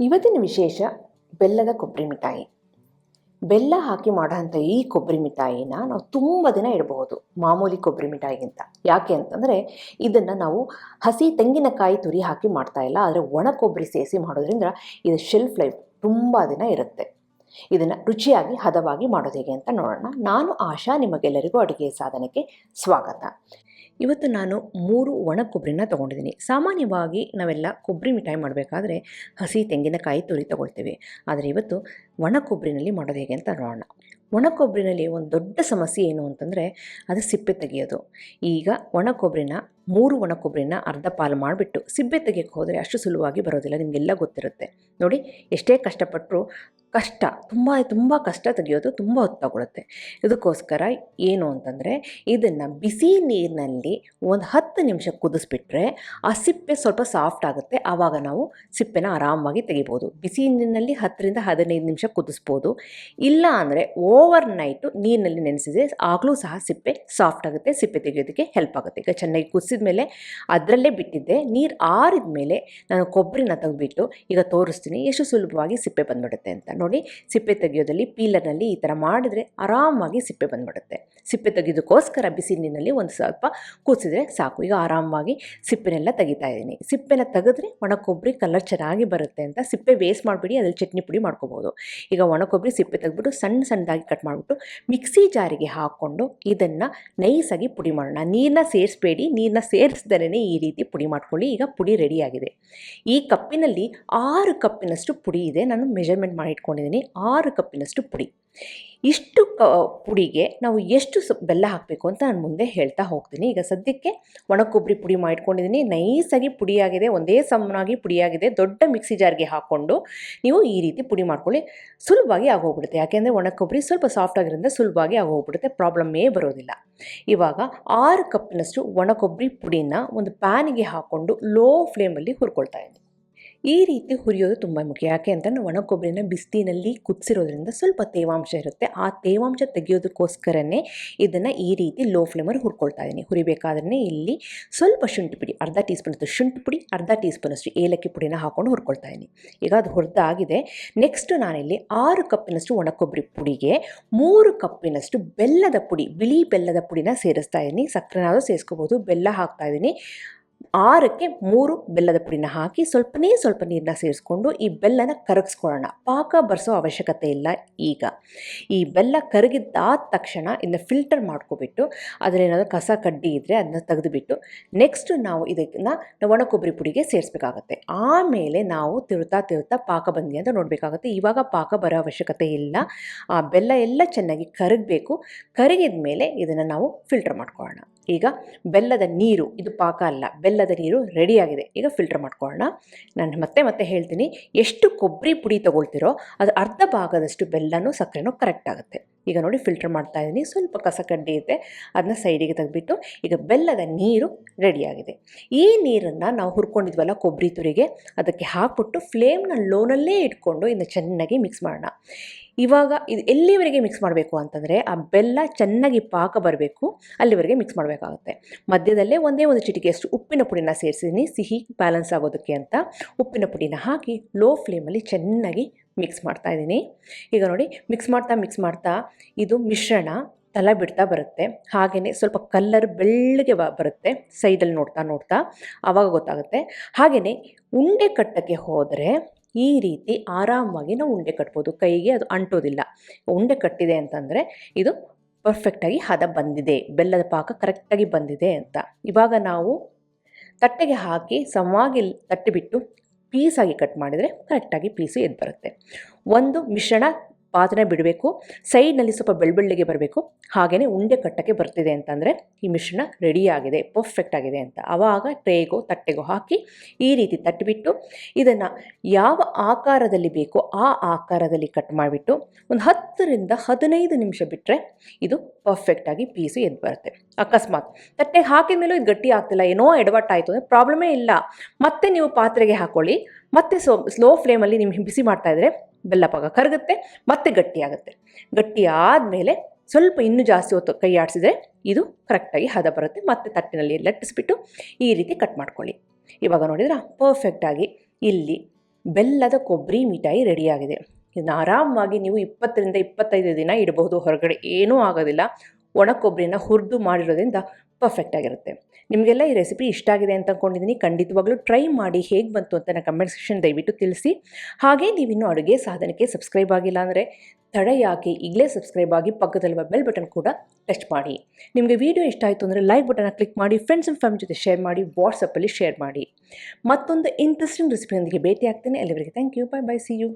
ಇವತ್ತಿನ ವಿಶೇಷ ಬೆಲ್ಲದ ಕೊಬ್ಬರಿ ಮಿಠಾಯಿ. ಬೆಲ್ಲ ಹಾಕಿ ಮಾಡೋಂಥ ಈ ಕೊಬ್ಬರಿ ಮಿಠಾಯಿನ ನಾವು ತುಂಬ ದಿನ ಇಡಬಹುದು ಮಾಮೂಲಿ ಕೊಬ್ಬರಿ ಮಿಠಾಯಿಗಿಂತ. ಯಾಕೆ ಅಂತಂದರೆ ಇದನ್ನು ನಾವು ಹಸಿ ತೆಂಗಿನಕಾಯಿ ತುರಿ ಹಾಕಿ ಮಾಡ್ತಾ ಇಲ್ಲ, ಆದರೆ ಒಣ ಕೊಬ್ಬರಿ ಸೇರಿಸಿ ಮಾಡೋದ್ರಿಂದ ಇದು ಶೆಲ್ಫ್ ಲೈಫ್ ತುಂಬ ದಿನ ಇರುತ್ತೆ. ಇದನ್ನು ರುಚಿಯಾಗಿ ಹದವಾಗಿ ಮಾಡೋದು ಹೇಗೆ ಅಂತ ನೋಡೋಣ. ನಾನು ಆಶಾ, ನಿಮಗೆಲ್ಲರಿಗೂ ಅಡುಗೆ ಸಾಧನಕ್ಕೆ ಸ್ವಾಗತ. ಇವತ್ತು ನಾನು 3 ಒಣ ಕೊಬ್ಬರಿನ ತೊಗೊಂಡಿದ್ದೀನಿ. ಸಾಮಾನ್ಯವಾಗಿ ನಾವೆಲ್ಲ ಕೊಬ್ಬರಿ ಮಿಠಾಯಿ ಮಾಡಬೇಕಾದ್ರೆ ಹಸಿ ತೆಂಗಿನಕಾಯಿ ತುರಿ ತೊಗೊಳ್ತೇವೆ, ಆದರೆ ಇವತ್ತು ಒಣ ಕೊಬ್ಬರಿನಲ್ಲಿ ಮಾಡೋದು ಹೇಗೆ ಅಂತ ನೋಡೋಣ. ಒಣ ಕೊಬ್ಬರಿನಲ್ಲಿ ಒಂದು ದೊಡ್ಡ ಸಮಸ್ಯೆ ಏನು ಅಂತಂದರೆ ಅದು ಸಿಪ್ಪೆ ತೆಗೆಯೋದು. ಈಗ ಒಣ ಕೊಬ್ಬರಿನ 3 ಒಣ ಕೊಬ್ಬರಿನ ಅರ್ಧ ಪಾಲು ಮಾಡಿಬಿಟ್ಟು ಸಿಪ್ಪೆ ತೆಗೆಯೋಕ್ಕೆ ಹೋದರೆ ಅಷ್ಟು ಸುಲಭವಾಗಿ ಬರೋದಿಲ್ಲ, ನಿಮಗೆಲ್ಲ ಗೊತ್ತಿರುತ್ತೆ. ನೋಡಿ, ಎಷ್ಟೇ ಕಷ್ಟಪಟ್ಟರು ತುಂಬ ಕಷ್ಟ ತೆಗೆಯೋದು, ತುಂಬ ಹೊತ್ತು ತಗೊಳುತ್ತೆ. ಇದಕ್ಕೋಸ್ಕರ ಏನು ಅಂತಂದರೆ ಇದನ್ನು ಬಿಸಿ ನೀರಿನಲ್ಲಿ ಒಂದು 10 ನಿಮಿಷ ಕುದಿಸ್ಬಿಟ್ರೆ ಆ ಸಿಪ್ಪೆ ಸ್ವಲ್ಪ ಸಾಫ್ಟ್ ಆಗುತ್ತೆ. ಆವಾಗ ನಾವು ಸಿಪ್ಪೆನ ಆರಾಮಾಗಿ ತೆಗಿಬೋದು. ಬಿಸಿ ನೀರಿನಲ್ಲಿ 10 ರಿಂದ 15 ನಿಮಿಷ ಕುದಿಸ್ಬೋದು. ಇಲ್ಲ ಅಂದರೆ ಓವರ್ ನೈಟು ನೀರಿನಲ್ಲಿ ನೆನೆಸಿದ್ರೆ ಆಗಲೂ ಸಹ ಸಿಪ್ಪೆ ಸಾಫ್ಟ್ ಆಗುತ್ತೆ, ಸಿಪ್ಪೆ ತೆಗೆಯೋದಕ್ಕೆ ಹೆಲ್ಪ್ ಆಗುತ್ತೆ. ಈಗ ಚೆನ್ನಾಗಿ ಕುದಿಸಿದ ಮೇಲೆ ಅದರಲ್ಲೇ ಬಿಟ್ಟಿದ್ದೆ, ನೀರು ಆರಿದ ಮೇಲೆ ನಾನು ಕೊಬ್ಬರಿನ ತೆಗೆದುಬಿಟ್ಟು ಈಗ ತೋರಿಸ್ತೀನಿ ಎಷ್ಟು ಸುಲಭವಾಗಿ ಸಿಪ್ಪೆ ಬಂದ್ಬಿಡುತ್ತೆ ಅಂತ. ನೋಡಿ, ಸಿಪ್ಪೆ ತೆಗೆಯೋದಲ್ಲಿ ಪೀಲರ್ನಲ್ಲಿ ಈ ಥರ ಮಾಡಿದರೆ ಆರಾಮಾಗಿ ಸಿಪ್ಪೆ ಬಂದ್ಬಿಡುತ್ತೆ. ಸಿಪ್ಪೆ ತೆಗೆಯೋದಕ್ಕೋಸ್ಕರ ಬಿಸಿ ನೀರಿನಲ್ಲಿ ಒಂದು ಸ್ವಲ್ಪ ಕುದಿಸಿದ್ರೆ ಸಾಕು. ಈಗ ಆರಾಮಾಗಿ ಸಿಪ್ಪೆನೆಲ್ಲ ತೆಗಿತಾ ಇದ್ದೀನಿ. ಸಿಪ್ಪೆನ ತೆಗೆದ್ರೆ ಒಣ ಕೊಬ್ಬರಿ ಕಲರ್ ಚೆನ್ನಾಗಿ ಬರುತ್ತೆ ಅಂತ. ಸಿಪ್ಪೆ ವೇಸ್ಟ್ ಮಾಡಿಬಿಡಿ, ಅದ್ರಲ್ಲಿ ಚಟ್ನಿ ಪುಡಿ ಮಾಡ್ಕೋಬೋದು. ಈಗ ಒಣ ಕೊಬ್ಬರಿ ಸಿಪ್ಪೆ ತೆಗೆದ್ಬಿಟ್ಟು ಸಣ್ಣದಾಗಿ ಕಟ್ ಮಾಡಿಬಿಟ್ಟು ಮಿಕ್ಸಿ ಜಾರಿಗೆ ಹಾಕ್ಕೊಂಡು ಇದನ್ನು ನೈಸಾಗಿ ಪುಡಿ ಮಾಡೋಣ. ನೀರನ್ನ ಸೇರಿಸಬೇಡಿ, ನೀರನ್ನ ಸೇರಿಸ್ದಲೇ ಈ ರೀತಿ ಪುಡಿ ಮಾಡ್ಕೊಳ್ಳಿ. ಈಗ ಪುಡಿ ರೆಡಿಯಾಗಿದೆ. ಈ ಕಪ್ಪಿನಲ್ಲಿ 6 ಕಪ್ಪಿನಷ್ಟು ಪುಡಿ ಇದೆ. ನಾನು ಮೆಜರ್ಮೆಂಟ್ ಮಾಡಿ ಇಟ್ಕೊಂಡಿದ್ದೀನಿ. 6 ಕಪ್ಪಿನಷ್ಟು ಪುಡಿ. ಇಷ್ಟು ಪುಡಿಗೆ ನಾವು ಎಷ್ಟು ಬೆಲ್ಲ ಹಾಕಬೇಕು ಅಂತ ನಾನು ಮುಂದೆ ಹೇಳ್ತಾ ಹೋಗ್ತೀನಿ. ಈಗ ಸದ್ಯಕ್ಕೆ ಒಣ ಕೊಬ್ಬರಿ ಪುಡಿ ಮಾಡಿಟ್ಕೊಂಡಿದ್ದೀನಿ. ನೈಸಾಗಿ ಪುಡಿಯಾಗಿದೆ, ಒಂದೇ ಸಮನಾಗಿ ಪುಡಿಯಾಗಿದೆ. ದೊಡ್ಡ ಮಿಕ್ಸಿ ಜಾರ್ಗೆ ಹಾಕ್ಕೊಂಡು ನೀವು ಈ ರೀತಿ ಪುಡಿ ಮಾಡ್ಕೊಳ್ಳಿ. ಸುಲಭವಾಗಿ ಆಗೋಗ್ಬಿಡುತ್ತೆ. ಯಾಕೆಂದರೆ ಒಣ ಕೊಬ್ಬರಿ ಸ್ವಲ್ಪ ಸಾಫ್ಟ್ ಆಗಿರೋದ್ರಿಂದ ಸುಲಭವಾಗಿ ಆಗೋಗ್ಬಿಡುತ್ತೆ, ಪ್ರಾಬ್ಲಮ್ಮೇ ಬರೋದಿಲ್ಲ. ಇವಾಗ 6 ಕಪ್ಪಿನಷ್ಟು ಒಣ ಕೊಬ್ಬರಿ ಪುಡಿನ ಒಂದು ಪ್ಯಾನಿಗೆ ಹಾಕ್ಕೊಂಡು ಲೋ ಫ್ಲೇಮಲ್ಲಿ ಹುರ್ಕೊಳ್ತಾ ಇದ್ದೀನಿ. ಈ ರೀತಿ ಹುರಿಯೋದು ತುಂಬ ಮುಖ್ಯ. ಯಾಕೆ ಅಂತಂದರೆ ಒಣ ಕೊಬ್ಬರಿನ ಬಿಸಿಲಿನಲ್ಲಿ ಕುದಿಸಿರೋದ್ರಿಂದ ಸ್ವಲ್ಪ ತೇವಾಂಶ ಇರುತ್ತೆ. ಆ ತೇವಾಂಶ ತೆಗೆಯೋದಕ್ಕೋಸ್ಕರನೇ ಇದನ್ನು ಈ ರೀತಿ ಲೋ ಫ್ಲೇಮಲ್ಲಿ ಹುರ್ಕೊಳ್ತಾ ಇದ್ದೀನಿ. ಹುರಿಬೇಕಾದ್ರೆ ಇಲ್ಲಿ ಸ್ವಲ್ಪ ಶುಂಠಿ ಪುಡಿ, ಅರ್ಧ ಟೀ ಸ್ಪೂನಷ್ಟು ಶುಂಠಿ ಪುಡಿ, ಅರ್ಧ ಟೀ ಸ್ಪೂನಷ್ಟು ಏಲಕ್ಕಿ ಪುಡಿನ ಹಾಕ್ಕೊಂಡು ಹುರ್ಕೊಳ್ತಾ ಇದ್ದೀನಿ. ಈಗ ಅದು ಹುರಿದಾಗಿದೆ. ನೆಕ್ಸ್ಟ್ ನಾನಿಲ್ಲಿ 6 ಕಪ್ಪಿನಷ್ಟು ಒಣ ಕೊಬ್ಬರಿ ಪುಡಿಗೆ 3 ಕಪ್ಪಿನಷ್ಟು ಬೆಲ್ಲದ ಪುಡಿ, ಬಿಳಿ ಬೆಲ್ಲದ ಪುಡಿನ ಸೇರಿಸ್ತಾ ಇದ್ದೀನಿ. ಸಕ್ಕರೆನಾದರೂ ಸೇರಿಸ್ಕೋಬೋದು. ಬೆಲ್ಲ ಹಾಕ್ತಾ ಇದ್ದೀನಿ. 6ಕ್ಕೆ 3 ಬೆಲ್ಲದ ಪುಡಿನ ಹಾಕಿ ಸ್ವಲ್ಪ ನೀರನ್ನ ಸೇರಿಸ್ಕೊಂಡು ಈ ಬೆಲ್ಲನ ಕರಗಿಸ್ಕೊಳ್ಳೋಣ. ಪಾಕ ಬರೆಸೋ ಅವಶ್ಯಕತೆ ಇಲ್ಲ. ಈಗ ಈ ಬೆಲ್ಲ ಕರಗಿದ್ದಾದ ತಕ್ಷಣ ಇದನ್ನ ಫಿಲ್ಟರ್ ಮಾಡ್ಕೊಬಿಟ್ಟು ಅದರೇನಾದರೂ ಕಸ ಕಡ್ಡಿ ಇದ್ದರೆ ಅದನ್ನ ತೆಗೆದುಬಿಟ್ಟು ನೆಕ್ಸ್ಟ್ ನಾವು ಇದನ್ನು ಒಣ ಕೊಬ್ಬರಿ ಪುಡಿಗೆ ಸೇರಿಸ್ಬೇಕಾಗತ್ತೆ. ಆಮೇಲೆ ನಾವು ತಿರುತ್ತಾ ಪಾಕ ಬಂದಿ ಅಂತ ನೋಡಬೇಕಾಗತ್ತೆ. ಇವಾಗ ಪಾಕ ಬರೋ ಅವಶ್ಯಕತೆ ಇಲ್ಲ. ಆ ಬೆಲ್ಲ ಎಲ್ಲ ಚೆನ್ನಾಗಿ ಕರಗಬೇಕು. ಕರಗಿದ ಮೇಲೆ ಇದನ್ನು ನಾವು ಫಿಲ್ಟರ್ ಮಾಡ್ಕೊಳ್ಳೋಣ. ಈಗ ಬೆಲ್ಲದ ನೀರು, ಇದು ಪಾಕ ಅಲ್ಲ, ಬೆಲ್ಲದ ನೀರು ರೆಡಿಯಾಗಿದೆ. ಈಗ ಫಿಲ್ಟರ್ ಮಾಡ್ಕೊಳ್ಳೋಣ. ನಾನು ಮತ್ತೆ ಹೇಳ್ತೀನಿ, ಎಷ್ಟು ಕೊಬ್ಬರಿ ಪುಡಿ ತೊಗೊಳ್ತಿರೋ ಅದು ಅರ್ಧ ಭಾಗದಷ್ಟು ಬೆಲ್ಲನೂ ಸಕ್ಕರೆನೂ ಕರೆಕ್ಟ್ ಆಗುತ್ತೆ. ಈಗ ನೋಡಿ, ಫಿಲ್ಟರ್ ಮಾಡ್ತಾ ಇದ್ದೀನಿ. ಸ್ವಲ್ಪ ಕಸ ಕಡ್ಡಿ ಇದೆ, ಅದನ್ನ ಸೈಡಿಗೆ ತೆಗೆದುಬಿಟ್ಟು ಈಗ ಬೆಲ್ಲದ ನೀರು ರೆಡಿಯಾಗಿದೆ. ಈ ನೀರನ್ನು ನಾವು ಹುರ್ಕೊಂಡಿದ್ವಲ್ಲ ಕೊಬ್ಬರಿ ತುರಿಗೆ, ಅದಕ್ಕೆ ಹಾಕ್ಬಿಟ್ಟು ಫ್ಲೇಮ್ನ ಲೋನಲ್ಲೇ ಇಟ್ಕೊಂಡು ಇದನ್ನು ಚೆನ್ನಾಗಿ ಮಿಕ್ಸ್ ಮಾಡೋಣ. ಇವಾಗ ಇದು ಎಲ್ಲಿವರೆಗೆ ಮಿಕ್ಸ್ ಮಾಡಬೇಕು ಅಂತಂದರೆ ಆ ಬೆಲ್ಲ ಚೆನ್ನಾಗಿ ಪಾಕ ಬರಬೇಕು, ಅಲ್ಲಿವರೆಗೆ ಮಿಕ್ಸ್ ಮಾಡಬೇಕಾಗುತ್ತೆ. ಮಧ್ಯದಲ್ಲೇ ಒಂದೇ ಒಂದು ಚಿಟಿಕೆಯಷ್ಟು ಉಪ್ಪಿನ ಪುಡಿನ ಸೇರಿಸಿದ್ದೀನಿ, ಸಿಹಿ ಬ್ಯಾಲೆನ್ಸ್ ಆಗೋದಕ್ಕೆ ಅಂತ. ಉಪ್ಪಿನ ಪುಡಿನ ಹಾಕಿ ಲೋ ಫ್ಲೇಮಲ್ಲಿ ಚೆನ್ನಾಗಿ ಮಿಕ್ಸ್ ಮಾಡ್ತಾ ಇದ್ದೀನಿ. ಈಗ ನೋಡಿ, ಮಿಕ್ಸ್ ಮಾಡ್ತಾ ಇದು ಮಿಶ್ರಣ ತಲೆ ಬಿಡ್ತಾ ಬರುತ್ತೆ. ಹಾಗೆಯೇ ಸ್ವಲ್ಪ ಕಲ್ಲರ್ ಬೆಳ್ಳಗೆ ಬರುತ್ತೆ ಸೈಡಲ್ಲಿ ನೋಡ್ತಾ ಆವಾಗ ಗೊತ್ತಾಗುತ್ತೆ. ಹಾಗೆಯೇ ಉಂಡೆ ಕಟ್ಟಕ್ಕೆ ಹೋದರೆ ಈ ರೀತಿ ಆರಾಮಾಗಿ ನಾವು ಉಂಡೆ ಕಟ್ಬೋದು. ಕೈಗೆ ಅದು ಅಂಟೋದಿಲ್ಲ. ಉಂಡೆ ಕಟ್ಟಿದೆ ಅಂತಂದರೆ ಇದು ಪರ್ಫೆಕ್ಟಾಗಿ ಹದ ಬಂದಿದೆ, ಬೆಲ್ಲದ ಪಾಕ ಕರೆಕ್ಟಾಗಿ ಬಂದಿದೆ ಅಂತ. ಇವಾಗ ನಾವು ತಟ್ಟೆಗೆ ಹಾಕಿ ಸಮವಾಗಿ ತಟ್ಟಿಬಿಟ್ಟು ಪೀಸಾಗಿ ಕಟ್ ಮಾಡಿದರೆ ಕರೆಕ್ಟಾಗಿ ಪೀಸು ಎದ್ದು ಬರುತ್ತೆ. ಒಂದು ಮಿಶ್ರಣ ಪಾತ್ರೆ ಬಿಡಬೇಕು, ಸೈಡ್ನಲ್ಲಿ ಸ್ವಲ್ಪ ಬೆಳ್ಳಗೆ ಬರಬೇಕು. ಹಾಗೆಯೇ ಉಂಡೆ ಕಟ್ಟಕ್ಕೆ ಬರ್ತಿದೆ ಅಂತಂದರೆ ಈ ಮಿಶ್ರಣ ರೆಡಿಯಾಗಿದೆ, ಪರ್ಫೆಕ್ಟ್ ಆಗಿದೆ ಅಂತ. ಆವಾಗ ಟ್ರೇಗೋ ತಟ್ಟೆಗೋ ಹಾಕಿ ಈ ರೀತಿ ತಟ್ಟಿಬಿಟ್ಟು ಇದನ್ನು ಯಾವ ಆಕಾರದಲ್ಲಿ ಬೇಕೋ ಆ ಆಕಾರದಲ್ಲಿ ಕಟ್ ಮಾಡಿಬಿಟ್ಟು ಒಂದು 10 ರಿಂದ 15 ನಿಮಿಷ ಬಿಟ್ಟರೆ ಇದು ಪರ್ಫೆಕ್ಟಾಗಿ ಪೀಸು ಎದ್ದು ಬರುತ್ತೆ. ಅಕಸ್ಮಾತ್ ತಟ್ಟೆಗೆ ಹಾಕಿದ ಮೇಲೂ ಇದು ಗಟ್ಟಿ ಆಗ್ತಿಲ್ಲ, ಏನೋ ಎಡವಟ್ಟಾಯಿತು ಅಂದರೆ ಪ್ರಾಬ್ಲಮೇ ಇಲ್ಲ. ಮತ್ತೆ ನೀವು ಪಾತ್ರೆಗೆ ಹಾಕ್ಕೊಳ್ಳಿ, ಮತ್ತೆ ಸ್ಲೋ ಫ್ಲೇಮಲ್ಲಿ ನಿಮ್ಗೆ ಬಿಸಿ ಮಾಡ್ತಾಯಿದ್ರೆ ಬೆಲ್ಲ ಪಾಕ ಕರಗುತ್ತೆ, ಮತ್ತೆ ಗಟ್ಟಿಯಾಗುತ್ತೆ. ಗಟ್ಟಿ ಆದಮೇಲೆ ಸ್ವಲ್ಪ ಇನ್ನೂ ಜಾಸ್ತಿ ಹೊತ್ತು ಕೈ ಆಡಿಸಿದ್ರೆ ಇದು ಕರೆಕ್ಟಾಗಿ ಹದ ಬರುತ್ತೆ. ಮತ್ತೆ ತಟ್ಟಿನಲ್ಲಿ ಲಟ್ಟಿಸ್ಬಿಟ್ಟು ಈ ರೀತಿ ಕಟ್ ಮಾಡ್ಕೊಳ್ಳಿ. ಇವಾಗ ನೋಡಿದ್ರೆ ಪರ್ಫೆಕ್ಟಾಗಿ ಇಲ್ಲಿ ಬೆಲ್ಲದ ಕೊಬ್ಬರಿ ಮಿಠಾಯಿ ರೆಡಿಯಾಗಿದೆ. ಇದನ್ನು ಆರಾಮವಾಗಿ ನೀವು 20ರಿಂದ 25 ದಿನ ಇಡಬಹುದು ಹೊರಗಡೆ, ಏನೂ ಆಗೋದಿಲ್ಲ. ಒಣ ಕೊಬ್ಬರಿನ ಹುರಿದು ಮಾಡಿರೋದ್ರಿಂದ ಪರ್ಫೆಕ್ಟ್ ಆಗಿರುತ್ತೆ. ನಿಮಗೆಲ್ಲ ಈ ರೆಸಿಪಿ ಇಷ್ಟ ಆಗಿದೆ ಅಂತ ಅಂದ್ಕೊಂಡಿದ್ದೀನಿ. ಖಂಡಿತವಾಗ್ಲೂ ಟ್ರೈ ಮಾಡಿ ಹೇಗೆ ಬಂತು ಅಂತ ನನ್ನ ಕಮೆಂಟ್ ಸೆಕ್ಷನ್ ದಯವಿಟ್ಟು ತಿಳಿಸಿ. ಹಾಗೆ ನೀವಿನ್ನೂ ಅಡುಗೆ ಸಾಧನಕ್ಕೆ ಸಬ್ಸ್ಕ್ರೈಬ್ ಆಗಿಲ್ಲ ಅಂದರೆ ತಡ ಯಾಕೆ, ಈಗಲೇ ಸಬ್ಸ್ಕ್ರೈಬ್ ಆಗಿ ಪಕ್ಕದಲ್ಲಿರುವ ಬೆಲ್ ಬಟನ್ ಕೂಡ ಟಚ್ ಮಾಡಿ. ನಿಮಗೆ ವಿಡಿಯೋ ಇಷ್ಟ ಆಯಿತು ಅಂದರೆ ಲೈಕ್ ಬಟನ್ನ ಕ್ಲಿಕ್ ಮಾಡಿ, ಫ್ರೆಂಡ್ಸ್ ಆ್ಯಂಡ್ ಫ್ಯಾಮಿಲಿ ಜೊತೆ ಶೇರ್ ಮಾಡಿ, ವಾಟ್ಸಪ್ಪಲ್ಲಿ ಶೇರ್ ಮಾಡಿ. ಮತ್ತೊಂದು ಇಂಟ್ರೆಸ್ಟಿಂಗ್ ರೆಸಿಪಿಯೊಂದಿಗೆ ಭೇಟಿ ಆಗ್ತೇನೆ. ಅಲ್ಲಿವರೆಗೆ thank you, bye bye, see you.